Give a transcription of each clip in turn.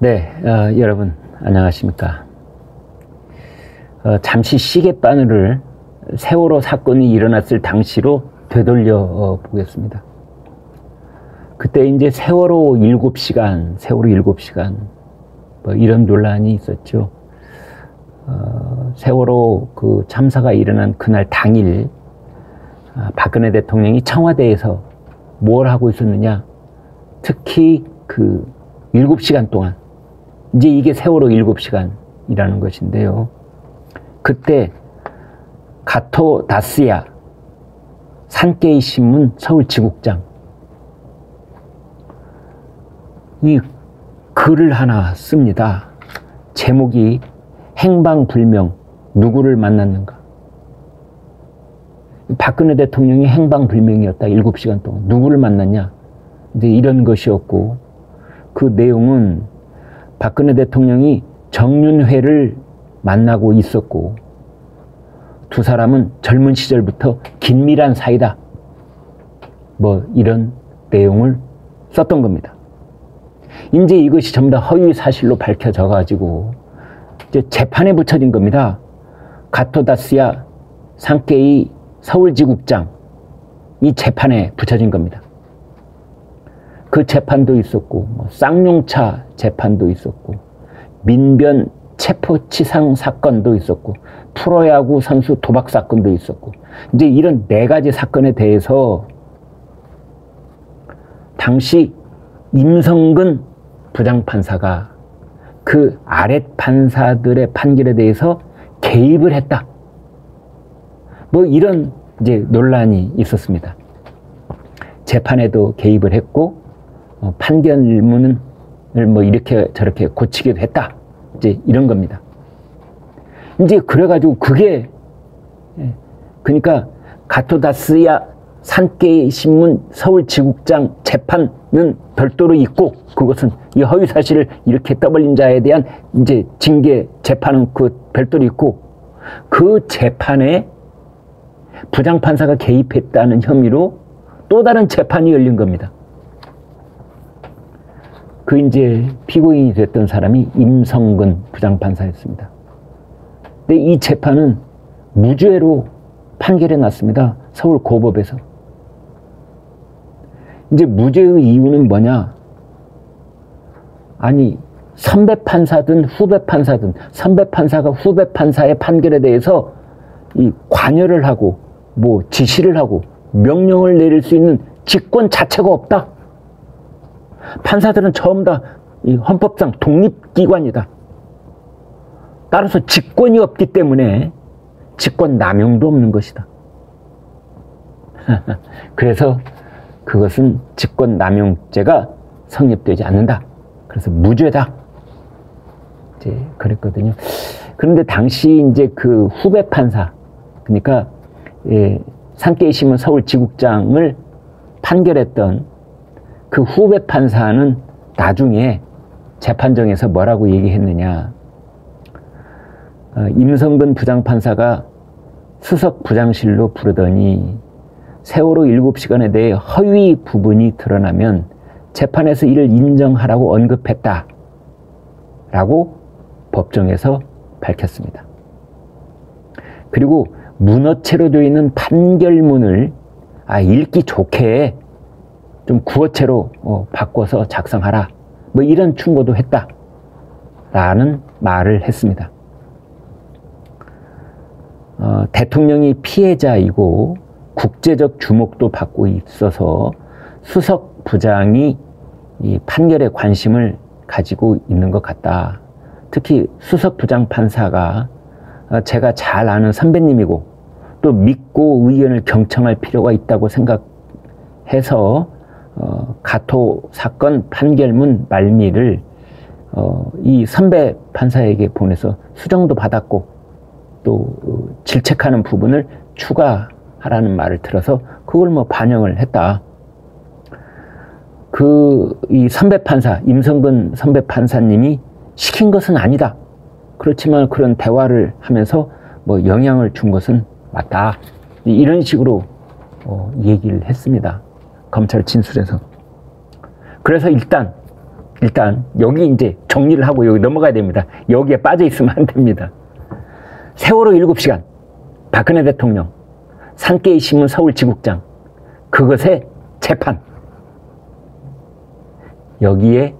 네, 여러분 안녕하십니까. 잠시 시계바늘을 세월호 사건이 일어났을 당시로 되돌려 보겠습니다. 그때 이제 세월호 7시간 뭐 이런 논란이 있었죠. 세월호 그 참사가 일어난 그날 당일 박근혜 대통령이 청와대에서 뭘 하고 있었느냐, 특히 그 7시간 동안, 이제 이게 세월호 7시간이라는 것인데요. 그때 가토 다스야 산케이 신문 서울지국장 이 글을 하나 씁니다. 제목이 행방불명, 누구를 만났는가. 박근혜 대통령이 행방불명이었다. 7시간 동안 누구를 만났냐, 이제 이런 것이었고, 그 내용은 박근혜 대통령이 정윤회를 만나고 있었고, 두 사람은 젊은 시절부터 긴밀한 사이다, 뭐 이런 내용을 썼던 겁니다. 이제 이것이 전부 다 허위 사실로 밝혀져 가지고 이제 재판에 붙여진 겁니다. 가토 다스야 산케이 서울지국장, 이 재판에 붙여진 겁니다. 그 재판도 있었고, 뭐 쌍용차 재판도 있었고, 민변 체포치상 사건도 있었고, 프로야구 선수 도박 사건도 있었고, 이제 이런 4가지 사건에 대해서 당시 임성근 부장판사가 그 아랫 판사들의 판결에 대해서 개입을 했다, 뭐 이런 이제 논란이 있었습니다. 재판에도 개입을 했고, 판결문을 뭐 이렇게 저렇게 고치기도 했다, 이제 이런 겁니다. 이제 그래가지고 그게, 그러니까 가토 다스야 산케이 신문 서울지국장 재판은 별도로 있고, 그것은 이 허위 사실을 이렇게 떠벌린 자에 대한 이제 징계 재판은 그 별도로 있고, 그 재판에 부장판사가 개입했다는 혐의로 또 다른 재판이 열린 겁니다. 그 이제 피고인이 됐던 사람이 임성근 부장판사였습니다. 근데 이 재판은 무죄로 판결해 놨습니다. 서울고법에서. 이제 무죄의 이유는 뭐냐? 아니, 선배 판사든 후배 판사든, 선배 판사가 후배 판사의 판결에 대해서 이 관여를 하고, 뭐 지시를 하고, 명령을 내릴 수 있는 직권 자체가 없다. 판사들은 전부 다 이 헌법상 독립기관이다. 따라서 직권이 없기 때문에 직권 남용도 없는 것이다. 그래서 그것은 직권 남용죄가 성립되지 않는다. 그래서 무죄다, 이제 그랬거든요. 그런데 당시 이제 그 후배 판사, 그러니까 산케이 신문 서울지국장을 판결했던 그 후배 판사는 나중에 재판정에서 뭐라고 얘기했느냐. 임성근 부장판사가 수석 부장실로 부르더니 세월호 7시간에 대해 허위 부분이 드러나면 재판에서 이를 인정하라고 언급했다, 라고 법정에서 밝혔습니다. 그리고 문어체로 되어 있는 판결문을 읽기 좋게 좀 구어체로 바꿔서 작성하라, 뭐 이런 충고도 했다, 라는 말을 했습니다. 대통령이 피해자이고 국제적 주목도 받고 있어서 수석 부장이 이 판결에 관심을 가지고 있는 것 같다. 특히 수석 부장 판사가 제가 잘 아는 선배님이고 또 믿고 의견을 경청할 필요가 있다고 생각해서 가토 사건 판결문 말미를 이 선배 판사에게 보내서 수정도 받았고, 또 질책하는 부분을 추가하라는 말을 들어서 그걸 뭐 반영을 했다. 이 선배 판사, 임성근 선배 판사님이 시킨 것은 아니다. 그렇지만 그런 대화를 하면서 뭐 영향을 준 것은 맞다. 이런 식으로 얘기를 했습니다. 검찰 진술에서. 그래서 일단 일단 여기 이제 정리를 하고 여기 넘어가야 됩니다. 여기에 빠져 있으면 안 됩니다. 세월호 7시간, 박근혜 대통령, 산케이 신문 서울지국장, 그것의 재판. 여기에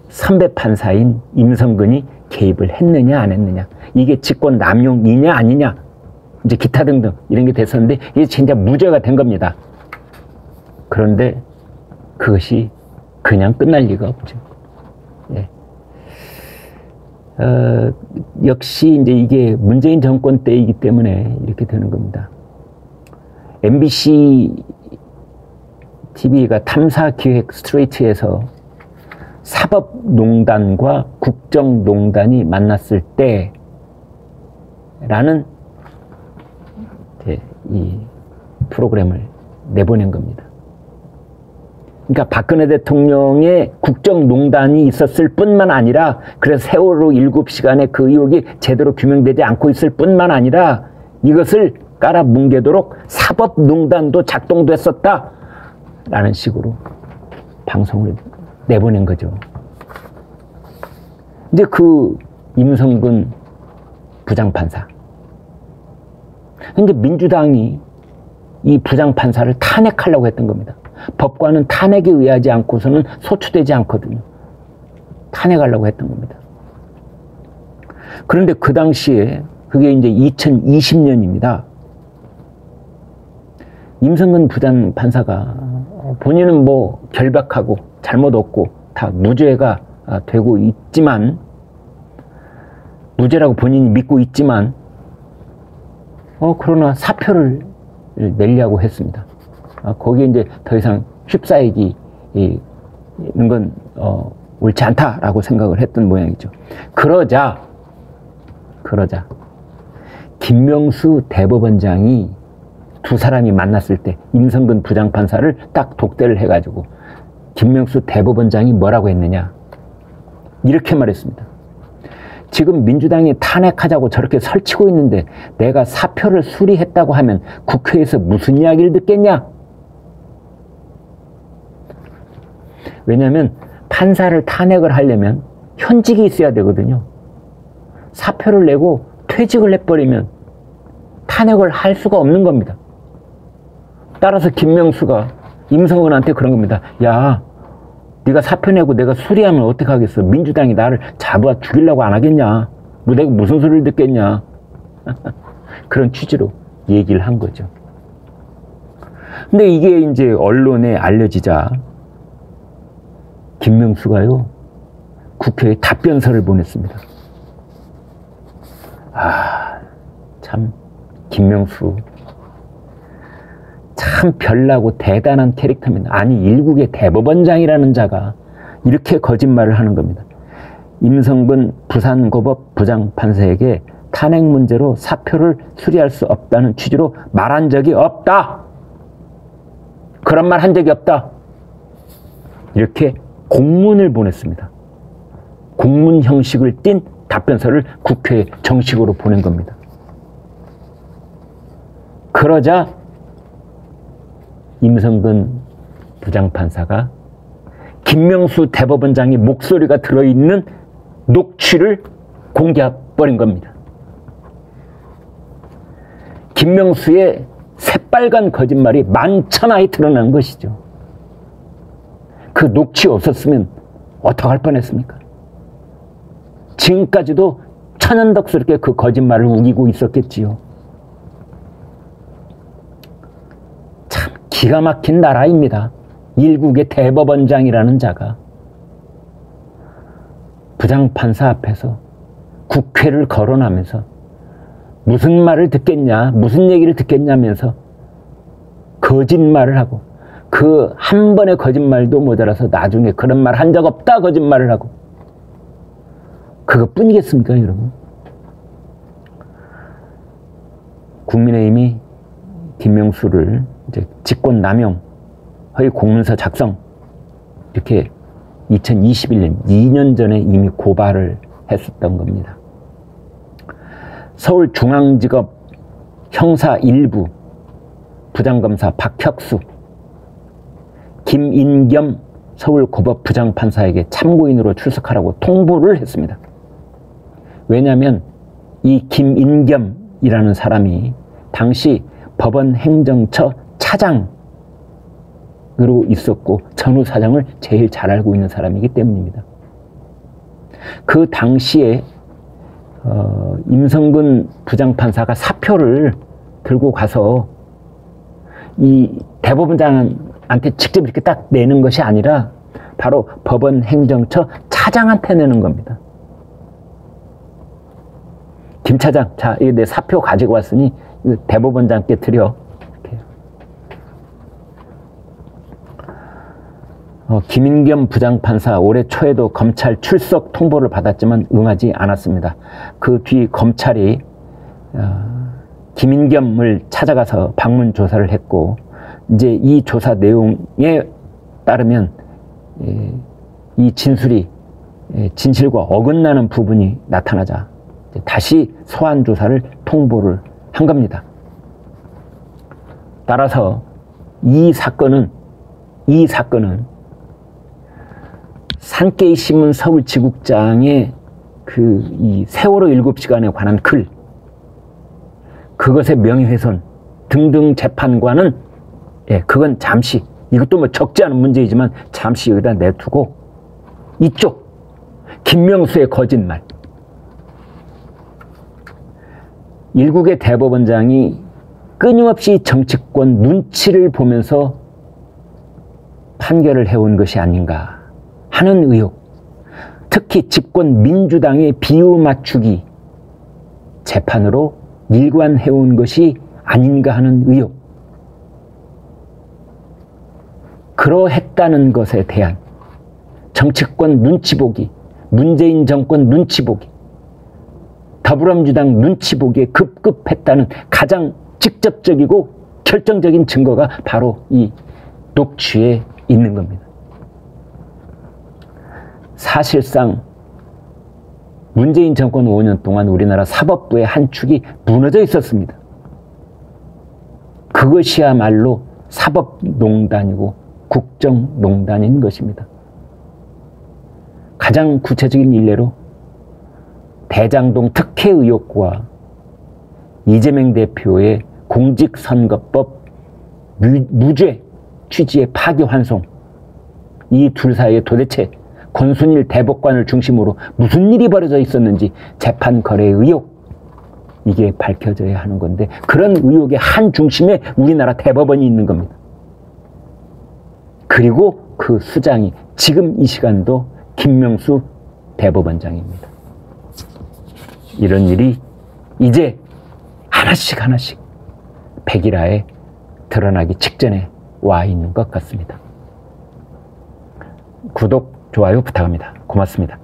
선배 판사인 임성근이 개입을 했느냐 안 했느냐, 이게 직권 남용이냐 아니냐, 이제 기타 등등 이런 게 됐었는데 이게 진짜 무죄가 된 겁니다. 그런데 그것이 그냥 끝날 리가 없죠. 예. 역시 이제 이게 문재인 정권 때이기 때문에 이렇게 되는 겁니다. MBC TV가 탐사기획 스트레이트에서 사법농단과 국정농단이 만났을 때라는 이 프로그램을 내보낸 겁니다. 그러니까 박근혜 대통령의 국정농단이 있었을 뿐만 아니라, 그래서 세월호 7시간의 그 의혹이 제대로 규명되지 않고 있을 뿐만 아니라 이것을 깔아뭉개도록 사법농단도 작동됐었다 라는 식으로 방송을 내보낸 거죠. 이제 그 임성근 부장판사, 이제 민주당이 이 부장판사를 탄핵하려고 했던 겁니다. 법관은 탄핵에 의하지 않고서는 소추되지 않거든요. 탄핵하려고 했던 겁니다. 그런데 그 당시에 그게 이제 2020년입니다. 임성근 부장판사가 본인은 뭐 결박하고 잘못 없고 다 무죄가 되고 있지만, 무죄라고 본인이 믿고 있지만, 그러나 사표를 내려고 했습니다. 거기에 이제 더 이상 휩싸이기 있는 건 옳지 않다라고 생각을 했던 모양이죠. 그러자 김명수 대법원장이 두 사람이 만났을 때 임성근 부장판사를 딱 독대를 해가지고 김명수 대법원장이 뭐라고 했느냐, 이렇게 말했습니다. 지금 민주당이 탄핵하자고 저렇게 설치고 있는데 내가 사표를 수리했다고 하면 국회에서 무슨 이야기를 듣겠냐? 왜냐하면 판사를 탄핵을 하려면 현직이 있어야 되거든요. 사표를 내고 퇴직을 해버리면 탄핵을 할 수가 없는 겁니다. 따라서 김명수가 임성근한테 그런 겁니다. 야, 네가 사표 내고 내가 수리하면 어떡하겠어? 민주당이 나를 잡아 죽이려고 안 하겠냐? 뭐 내가 무슨 소리를 듣겠냐? 그런 취지로 얘기를 한 거죠. 근데 이게 이제 언론에 알려지자 김명수가요, 국회에 답변서를 보냈습니다. 참 김명수 참 별나고 대단한 캐릭터입니다. 아니, 일국의 대법원장이라는 자가 이렇게 거짓말을 하는 겁니다. 임성근 부산고법 부장판사에게 탄핵 문제로 사표를 수리할 수 없다는 취지로 말한 적이 없다. 그런 말 한 적이 없다. 이렇게 공문을 보냈습니다. 공문 형식을 띤 답변서를 국회에 정식으로 보낸 겁니다. 그러자 임성근 부장판사가 김명수 대법원장의 목소리가 들어있는 녹취를 공개해버린 겁니다. 김명수의 새빨간 거짓말이 만천하에 드러난 것이죠. 그 녹취 없었으면 어떡할 뻔했습니까? 지금까지도 천연덕스럽게 그 거짓말을 우기고 있었겠지요. 참 기가 막힌 나라입니다. 일국의 대법원장이라는 자가 부장판사 앞에서 국회를 거론하면서 무슨 말을 듣겠냐, 무슨 얘기를 듣겠냐면서 거짓말을 하고, 그 한 번의 거짓말도 모자라서 나중에 그런 말 한 적 없다 거짓말을 하고, 그것뿐이겠습니까, 여러분? 국민의힘이 김명수를 이제 직권남용, 허위 공문서 작성, 이렇게 2021년, 2년 전에 이미 고발을 했었던 겁니다. 서울중앙지법 형사 1부 부장검사 박혁수, 김인겸 서울고법 부장판사에게 참고인으로 출석하라고 통보를 했습니다. 왜냐하면 이 김인겸이라는 사람이 당시 법원 행정처 차장으로 있었고 전후 사정을 제일 잘 알고 있는 사람이기 때문입니다. 그 당시에 임성근 부장판사가 사표를 들고 가서 이 대법원장한테 직접 이렇게 딱 내는 것이 아니라 바로 법원 행정처 차장한테 내는 겁니다. 김 차장, 자, 이거 내 사표 가지고 왔으니 이거 대법원장께 드려. 이렇게. 김인겸 부장판사 올해 초에도 검찰 출석 통보를 받았지만 응하지 않았습니다. 그 뒤 검찰이 김인겸을 찾아가서 방문 조사를 했고, 이제 이 조사 내용에 따르면 이 진술이 진실과 어긋나는 부분이 나타나자 다시 소환 조사를 통보를 한 겁니다. 따라서 이 사건은 산케이신문 서울지국장의 이 세월호 7시간에 관한 글, 그것의 명예훼손 등등 재판과는 그건 잠시, 이것도 뭐 적지 않은 문제이지만 잠시 여기다 내두고, 이쪽 김명수의 거짓말, 일국의 대법원장이 끊임없이 정치권 눈치를 보면서 판결을 해온 것이 아닌가 하는 의혹, 특히 집권 민주당의 비유 맞추기 재판으로 일관해온 것이 아닌가 하는 의혹, 그러했다는 것에 대한 정치권 눈치 보기, 문재인 정권 눈치 보기, 더불어민주당 눈치 보기에 급급했다는 가장 직접적이고 결정적인 증거가 바로 이 녹취에 있는 겁니다. 사실상 문재인 정권 5년 동안 우리나라 사법부의 한 축이 무너져 있었습니다. 그것이야말로 사법농단이고 국정농단인 것입니다. 가장 구체적인 일례로 대장동 특혜 의혹과 이재명 대표의 공직선거법 무죄 취지의 파기환송, 이 둘 사이에 도대체 권순일 대법관을 중심으로 무슨 일이 벌어져 있었는지 재판 거래 의혹, 이게 밝혀져야 하는 건데, 그런 의혹의 한 중심에 우리나라 대법원이 있는 겁니다. 그리고 그 수장이 지금 이 시간도 김명수 대법원장입니다. 이런 일이 이제 하나씩 백일화에 드러나기 직전에 와 있는 것 같습니다. 구독, 좋아요 부탁합니다. 고맙습니다.